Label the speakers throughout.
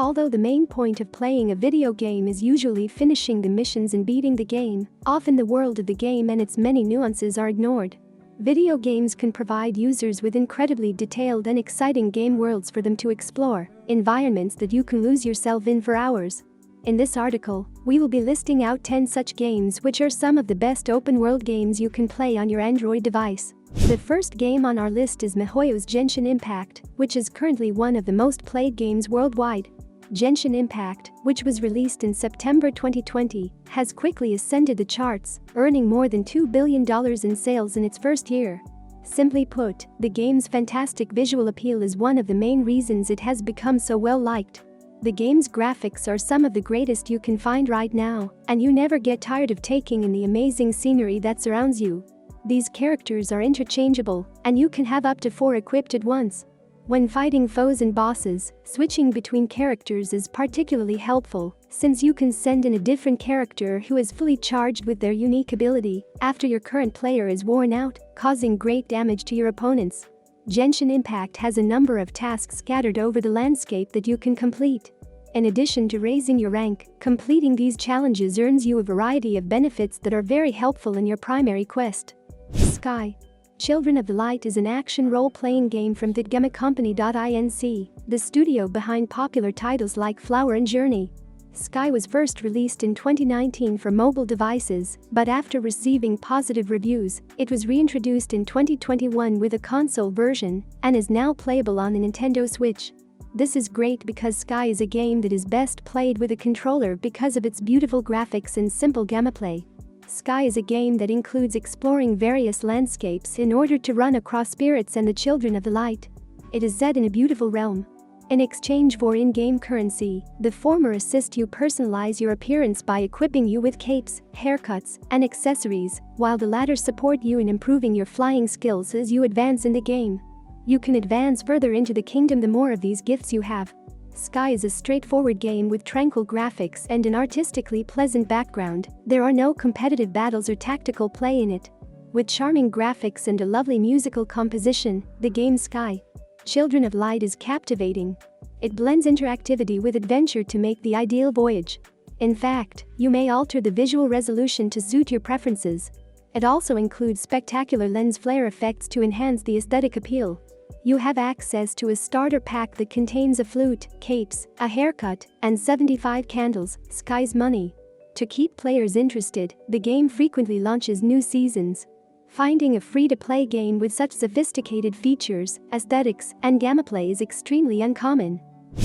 Speaker 1: Although the main point of playing a video game is usually finishing the missions and beating the game, often the world of the game and its many nuances are ignored. Video games can provide users with incredibly detailed and exciting game worlds for them to explore, environments that you can lose yourself in for hours. In this article, we will be listing out 10 such games which are some of the best open-world games you can play on your Android device. The first game on our list is MiHoYo's Genshin Impact, which is currently one of the most played games worldwide. Genshin Impact, which was released in September 2020, has quickly ascended the charts, earning more than $2 billion in sales in its first year. Simply put, the game's fantastic visual appeal is one of the main reasons it has become so well-liked. The game's graphics are some of the greatest you can find right now, and you never get tired of taking in the amazing scenery that surrounds you. These characters are interchangeable, and you can have up to 4 equipped at once. When fighting foes and bosses, switching between characters is particularly helpful, since you can send in a different character who is fully charged with their unique ability after your current player is worn out, causing great damage to your opponents. Genshin Impact has a number of tasks scattered over the landscape that you can complete. In addition to raising your rank, completing these challenges earns you a variety of benefits that are very helpful in your primary quest. Sky. Children of the Light is an action role-playing game from thegamacompany.inc, the studio behind popular titles like Flower and Journey. Sky was first released in 2019 for mobile devices, but after receiving positive reviews, it was reintroduced in 2021 with a console version and is now playable on the Nintendo Switch. This is great because Sky is a game that is best played with a controller because of its beautiful graphics and simple gameplay. Sky is a game that includes exploring various landscapes in order to run across spirits and the Children of the Light. It is set in a beautiful realm. In exchange for in-game currency, the former assist you personalize your appearance by equipping you with capes, haircuts, and accessories, while the latter support you in improving your flying skills as you advance in the game. You can advance further into the kingdom the more of these gifts you have. Sky is a straightforward game with tranquil graphics and an artistically pleasant background. There are no competitive battles or tactical play in it. With charming graphics and a lovely musical composition, the game Sky, Children of Light is captivating. It blends interactivity with adventure to make the ideal voyage. In fact, you may alter the visual resolution to suit your preferences. It also includes spectacular lens flare effects to enhance the aesthetic appeal. You have access to a starter pack that contains a flute, capes, a haircut, and 75 candles, Sky's money. To keep players interested, the game frequently launches new seasons. Finding a free-to-play game with such sophisticated features, aesthetics, and gameplay is extremely uncommon.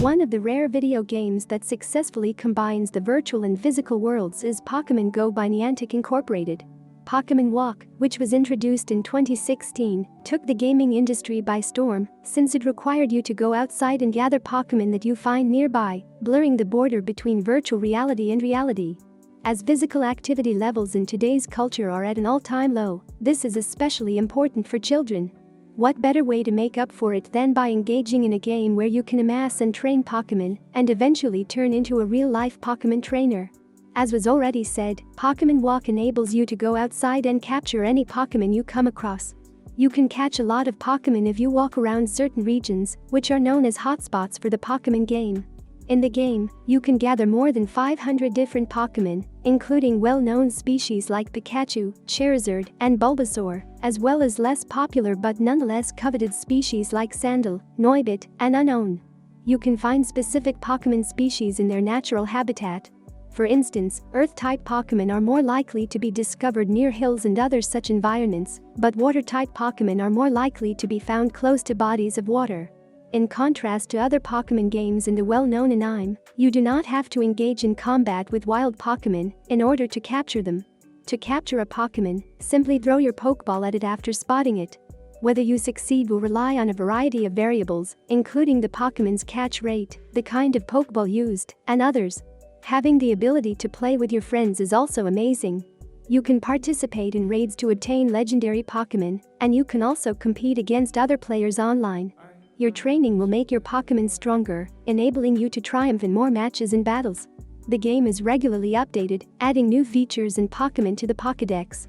Speaker 1: One of the rare video games that successfully combines the virtual and physical worlds is Pokémon Go by Niantic Incorporated. Pokémon Walk, which was introduced in 2016, took the gaming industry by storm, since it required you to go outside and gather Pokémon that you find nearby, blurring the border between virtual reality and reality. As physical activity levels in today's culture are at an all-time low, this is especially important for children. What better way to make up for it than by engaging in a game where you can amass and train Pokémon and eventually turn into a real-life Pokémon trainer? As was already said, Pokémon Walk enables you to go outside and capture any Pokémon you come across. You can catch a lot of Pokémon if you walk around certain regions, which are known as hotspots for the Pokémon game. In the game, you can gather more than 500 different Pokémon, including well-known species like Pikachu, Charizard, and Bulbasaur, as well as less popular but nonetheless coveted species like Sandal, Noibit, and Unknown. You can find specific Pokémon species in their natural habitat. For instance, Earth-type Pokémon are more likely to be discovered near hills and other such environments, but Water-type Pokémon are more likely to be found close to bodies of water. In contrast to other Pokémon games in the well-known anime, you do not have to engage in combat with wild Pokémon in order to capture them. To capture a Pokémon, simply throw your Pokeball at it after spotting it. Whether you succeed will rely on a variety of variables, including the Pokémon's catch rate, the kind of Pokeball used, and others. Having the ability to play with your friends is also amazing. You can participate in raids to obtain legendary Pokémon, and you can also compete against other players online. Your training will make your Pokémon stronger, enabling you to triumph in more matches and battles. The game is regularly updated, adding new features and Pokémon to the Pokédex.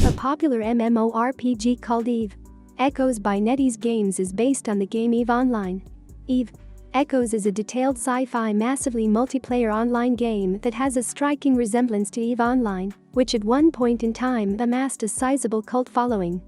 Speaker 1: A popular MMORPG called EVE, Echoes by NetEase Games is based on the game EVE Online. EVE, Echoes is a detailed sci-fi massively multiplayer online game that has a striking resemblance to EVE Online, which at one point in time amassed a sizable cult following.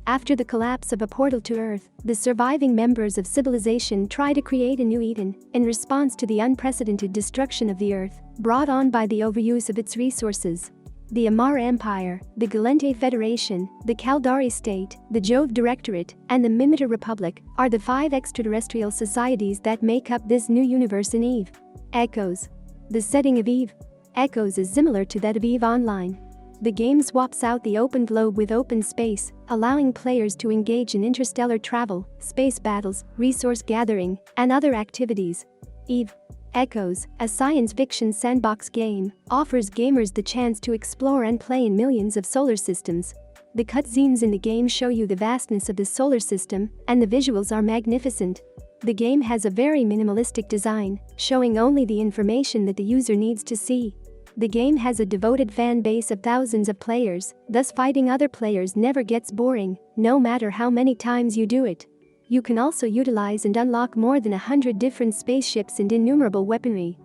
Speaker 1: After the collapse of a portal to Earth, the surviving members of civilization try to create a new Eden in response to the unprecedented destruction of the Earth, brought on by the overuse of its resources. The Amara Empire, the Galente Federation, the Caldari State, the Jove Directorate, and the Mimitar Republic are the 5 extraterrestrial societies that make up this new universe in EVE. Echoes. The setting of EVE Echoes is similar to that of EVE Online. The game swaps out the open globe with open space, allowing players to engage in interstellar travel, space battles, resource gathering, and other activities. EVE Echoes, a science fiction sandbox game, offers gamers the chance to explore and play in millions of solar systems. The cutscenes in the game show you the vastness of the solar system, and the visuals are magnificent. The game has a very minimalistic design, showing only the information that the user needs to see. The game has a devoted fan base of thousands of players, thus fighting other players never gets boring, no matter how many times you do it. You can also utilize and unlock more than 100 different spaceships and innumerable weaponry.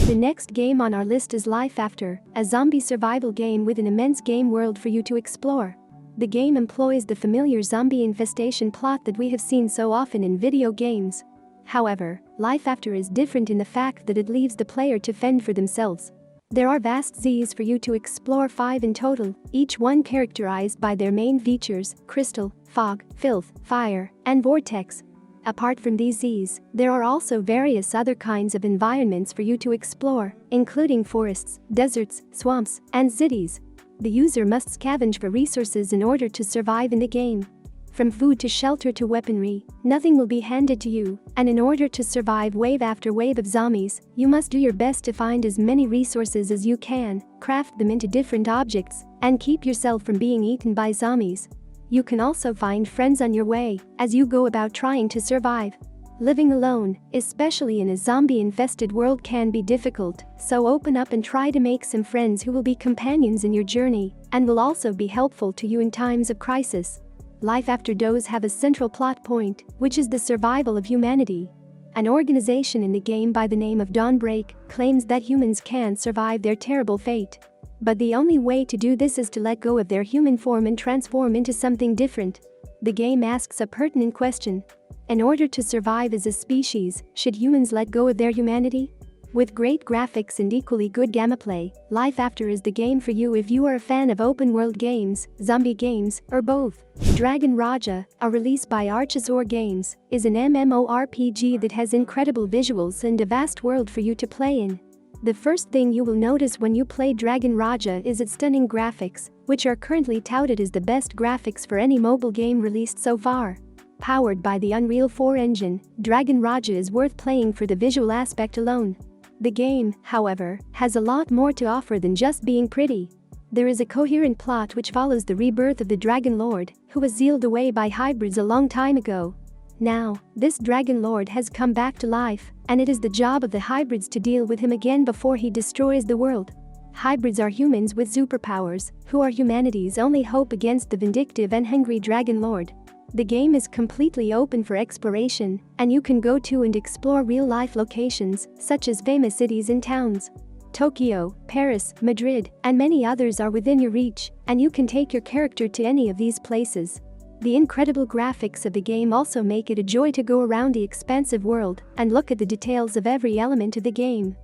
Speaker 1: The next game on our list is Life After, a zombie survival game with an immense game world for you to explore. The game employs the familiar zombie infestation plot that we have seen so often in video games. However, Life After is different in the fact that it leaves the player to fend for themselves. There are vast Z's for you to explore, 5 in total, each one characterized by their main features: crystal, fog, filth, fire, and vortex. Apart from these Z's, there are also various other kinds of environments for you to explore, including forests, deserts, swamps, and cities. The user must scavenge for resources in order to survive in the game. From food to shelter to weaponry, nothing will be handed to you, and in order to survive wave after wave of zombies, you must do your best to find as many resources as you can, craft them into different objects, and keep yourself from being eaten by zombies. You can also find friends on your way as you go about trying to survive. Living alone, especially in a zombie-infested world, can be difficult, so open up and try to make some friends who will be companions in your journey and will also be helpful to you in times of crisis. Life After does have a central plot point, which is the survival of humanity. An organization in the game by the name of Dawnbreak claims that humans can survive their terrible fate. But the only way to do this is to let go of their human form and transform into something different. The game asks a pertinent question. In order to survive as a species, should humans let go of their humanity? With great graphics and equally good gameplay, Life After is the game for you if you are a fan of open-world games, zombie games, or both. Dragon Raja, a release by Archosaur Games, is an MMORPG that has incredible visuals and a vast world for you to play in. The first thing you will notice when you play Dragon Raja is its stunning graphics, which are currently touted as the best graphics for any mobile game released so far. Powered by the Unreal 4 engine, Dragon Raja is worth playing for the visual aspect alone. The game, however, has a lot more to offer than just being pretty. There is a coherent plot which follows the rebirth of the Dragon Lord, who was sealed away by hybrids a long time ago. Now, this Dragon Lord has come back to life, and it is the job of the hybrids to deal with him again before he destroys the world. Hybrids are humans with superpowers, who are humanity's only hope against the vindictive and hungry Dragon Lord. The game is completely open for exploration, and you can go to and explore real-life locations, such as famous cities and towns. Tokyo, Paris, Madrid, and many others are within your reach, and you can take your character to any of these places. The incredible graphics of the game also make it a joy to go around the expansive world and look at the details of every element of the game.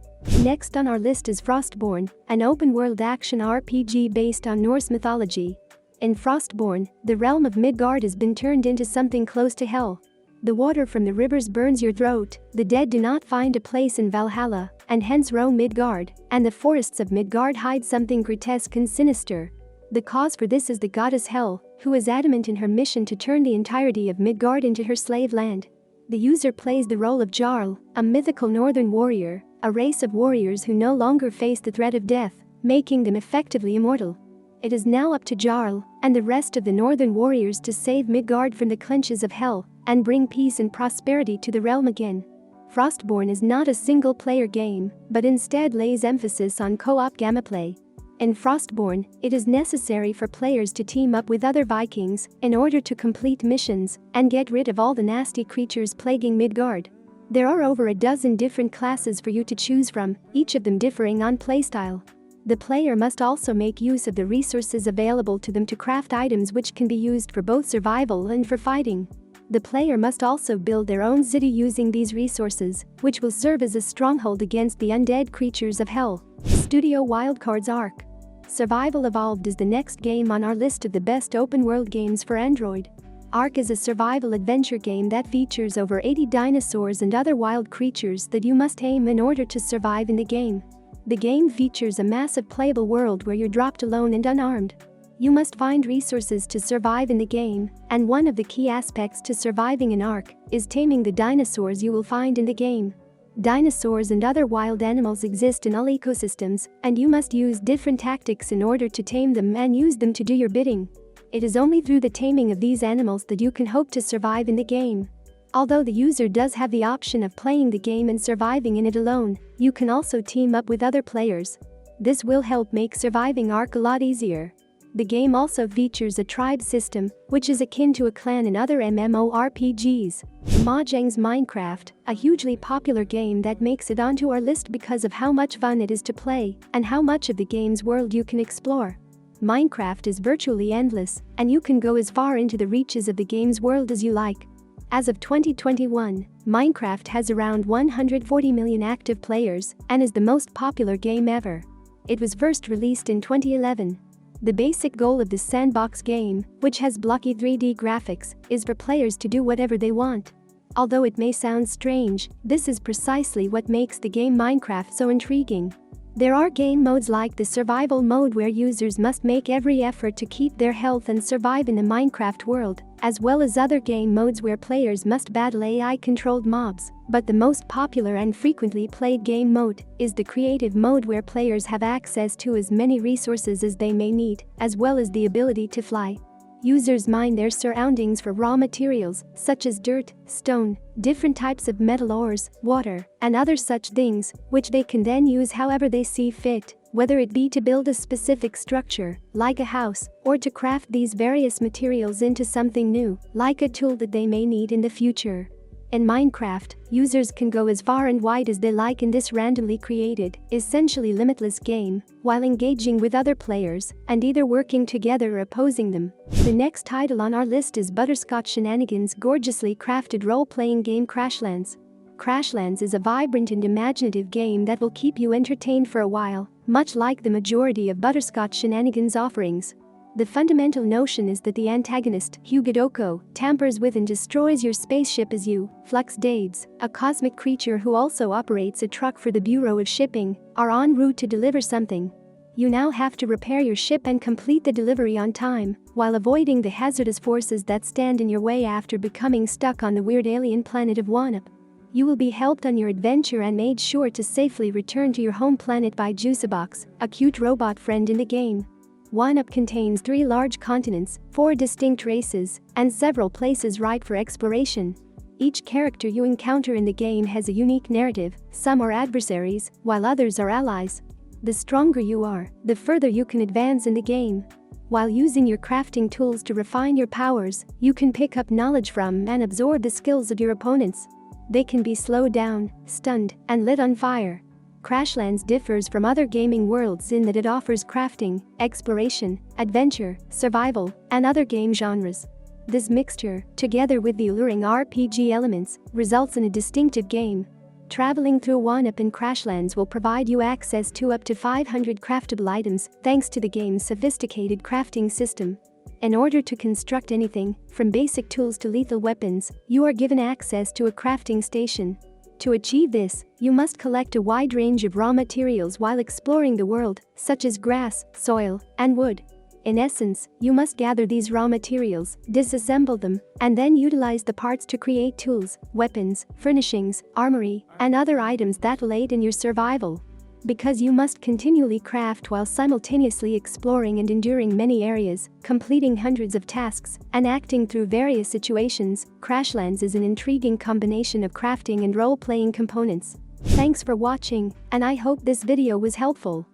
Speaker 1: Next on our list is Frostborn, an open-world action RPG based on Norse mythology. In Frostborn, the realm of Midgard has been turned into something close to hell. The water from the rivers burns your throat, the dead do not find a place in Valhalla, and hence roam Midgard, and the forests of Midgard hide something grotesque and sinister. The cause for this is the goddess Hel, who is adamant in her mission to turn the entirety of Midgard into her slave land. The user plays the role of Jarl, a mythical northern warrior, a race of warriors who no longer face the threat of death, making them effectively immortal. It is now up to Jarl and the rest of the northern warriors to save Midgard from the clutches of Hel and bring peace and prosperity to the realm again. Frostborn is not a single-player game, but instead lays emphasis on co-op gameplay. In Frostborn, it is necessary for players to team up with other Vikings in order to complete missions and get rid of all the nasty creatures plaguing Midgard. There are over a dozen different classes for you to choose from, each of them differing on playstyle. The player must also make use of the resources available to them to craft items which can be used for both survival and for fighting. The player must also build their own city using these resources, which will serve as a stronghold against the undead creatures of hell. Studio Wildcards Ark. Survival Evolved is the next game on our list of the best open-world games for Android. Ark is a survival adventure game that features over 80 dinosaurs and other wild creatures that you must tame in order to survive in the game. The game features a massive playable world where you're dropped alone and unarmed. You must find resources to survive in the game, and one of the key aspects to surviving in Ark is taming the dinosaurs you will find in the game. Dinosaurs and other wild animals exist in all ecosystems, and you must use different tactics in order to tame them and use them to do your bidding. It is only through the taming of these animals that you can hope to survive in the game. Although the user does have the option of playing the game and surviving in it alone, you can also team up with other players. This will help make surviving Ark a lot easier. The game also features a tribe system, which is akin to a clan in other MMORPGs. Mojang's Minecraft, a hugely popular game that makes it onto our list because of how much fun it is to play and how much of the game's world you can explore. Minecraft is virtually endless, and you can go as far into the reaches of the game's world as you like. As of 2021, Minecraft has around 140 million active players and is the most popular game ever. It was first released in 2011. The basic goal of this sandbox game, which has blocky 3D graphics, is for players to do whatever they want. Although it may sound strange, this is precisely what makes the game Minecraft so intriguing. There are game modes like the survival mode where users must make every effort to keep their health and survive in the Minecraft world, as well as other game modes where players must battle AI-controlled mobs. But the most popular and frequently played game mode is the creative mode where players have access to as many resources as they may need, as well as the ability to fly. Users mine their surroundings for raw materials, such as dirt, stone, different types of metal ores, water, and other such things, which they can then use however they see fit, whether it be to build a specific structure, like a house, or to craft these various materials into something new, like a tool that they may need in the future. In Minecraft, users can go as far and wide as they like in this randomly created, essentially limitless game, while engaging with other players and either working together or opposing them. The next title on our list is Butterscotch Shenanigans' gorgeously crafted role-playing game Crashlands. Crashlands is a vibrant and imaginative game that will keep you entertained for a while, much like the majority of Butterscotch Shenanigans' offerings. The fundamental notion is that the antagonist, Hugadoko, tampers with and destroys your spaceship as you, Flux Dades, a cosmic creature who also operates a truck for the Bureau of Shipping, are en route to deliver something. You now have to repair your ship and complete the delivery on time, while avoiding the hazardous forces that stand in your way after becoming stuck on the weird alien planet of Wanup. You will be helped on your adventure and made sure to safely return to your home planet by Juicabox, a cute robot friend in the game. Wanup contains 3 large continents, 4 distinct races, and several places ripe for exploration. Each character you encounter in the game has a unique narrative, some are adversaries, while others are allies. The stronger you are, the further you can advance in the game. While using your crafting tools to refine your powers, you can pick up knowledge from and absorb the skills of your opponents. They can be slowed down, stunned, and lit on fire. Crashlands differs from other gaming worlds in that it offers crafting, exploration, adventure, survival, and other game genres. This mixture, together with the alluring RPG elements, results in a distinctive game. Traveling through Wanup and Crashlands will provide you access to up to 500 craftable items thanks to the game's sophisticated crafting system. In order to construct anything, from basic tools to lethal weapons, you are given access to a crafting station. To achieve this, you must collect a wide range of raw materials while exploring the world, such as grass, soil, and wood. In essence, you must gather these raw materials, disassemble them, and then utilize the parts to create tools, weapons, furnishings, armory, and other items that will aid in your survival. Because you must continually craft while simultaneously exploring and enduring many areas, completing hundreds of tasks, and acting through various situations, Crashlands is an intriguing combination of crafting and role-playing components. Thanks for watching, and I hope this video was helpful.